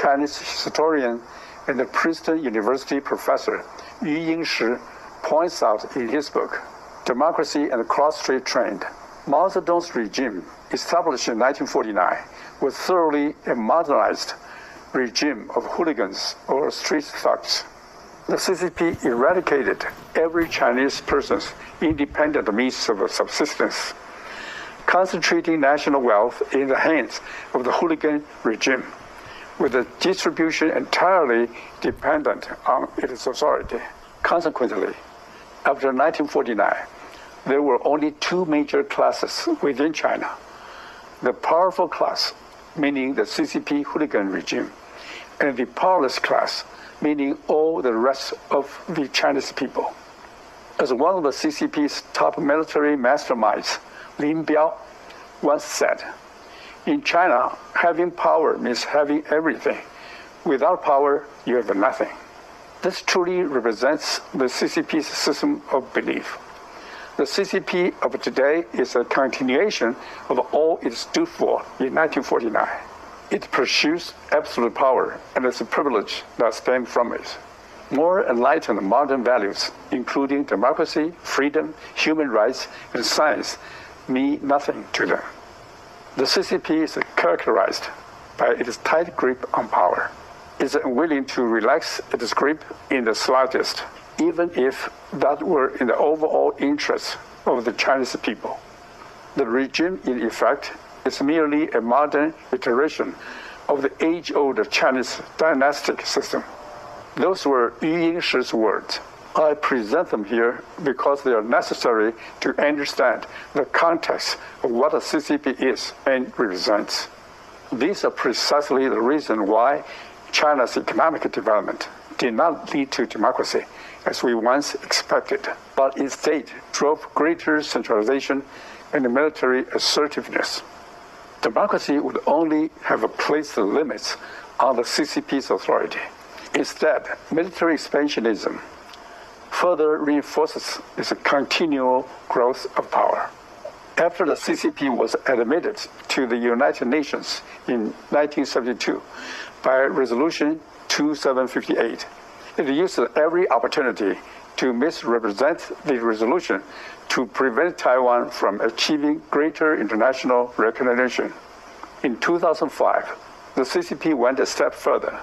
Chinese historian and the Princeton University professor Yu Yingshi points out in his book, Democracy and the Cross-Strait Trend, Mao Zedong's regime, established in 1949, was thoroughly a modernized regime of hooligans or street thugs. The CCP eradicated every Chinese person's independent means of subsistence, concentrating national wealth in the hands of the hooligan regime, with the distribution entirely dependent on its authority. Consequently, after 1949, there were only two major classes within China. The powerful class, meaning the CCP hooligan regime, and the powerless class, meaning all the rest of the Chinese people. As one of the CCP's top military masterminds, Lin Biao, once said, in China, having power means having everything. Without power, you have nothing. This truly represents the CCP's system of belief. The CCP of today is a continuation of all it stood for in 1949. It pursues absolute power and its privilege that stem from it. More enlightened modern values, including democracy, freedom, human rights, and science, mean nothing to them. The CCP is characterized by its tight grip on power. It is unwilling to relax its grip in the slightest, even if that were in the overall interest of the Chinese people. The regime, in effect, is merely a modern iteration of the age-old Chinese dynastic system. Those were Yu Yingshi's words. I present them here because they are necessary to understand the context of what a CCP is and represents. These are precisely the reason why China's economic development did not lead to democracy, as we once expected, but instead drove greater centralization and military assertiveness. Democracy would only have placed the limits on the CCP's authority. Instead, military expansionism further reinforces its continual growth of power. After the CCP was admitted to the United Nations in 1972 by Resolution 2758, it used every opportunity to misrepresent the resolution to prevent Taiwan from achieving greater international recognition. In 2005, the CCP went a step further,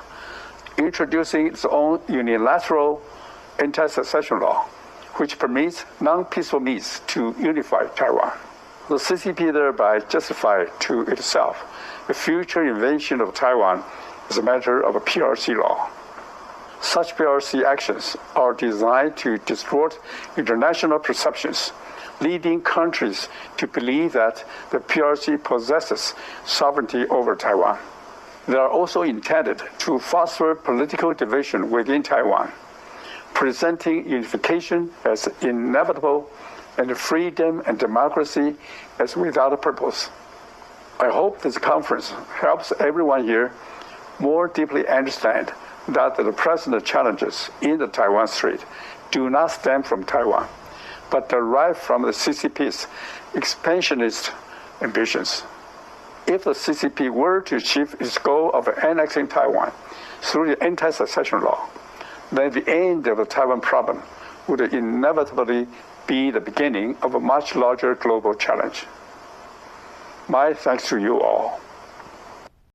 introducing its own unilateral anti-secession law, which permits non-peaceful means to unify Taiwan. The CCP thereby justified to itself the future invasion of Taiwan as a matter of a PRC law. Such PRC actions are designed to distort international perceptions, leading countries to believe that the PRC possesses sovereignty over Taiwan. They are also intended to foster political division within Taiwan, presenting unification as inevitable and freedom and democracy as without a purpose. I hope this conference helps everyone here more deeply understand that the present challenges in the Taiwan Strait do not stem from Taiwan, but derive from the CCP's expansionist ambitions. If the CCP were to achieve its goal of annexing Taiwan through the anti-secession law, then the end of the Taiwan problem would inevitably be the beginning of a much larger global challenge. My thanks to you all.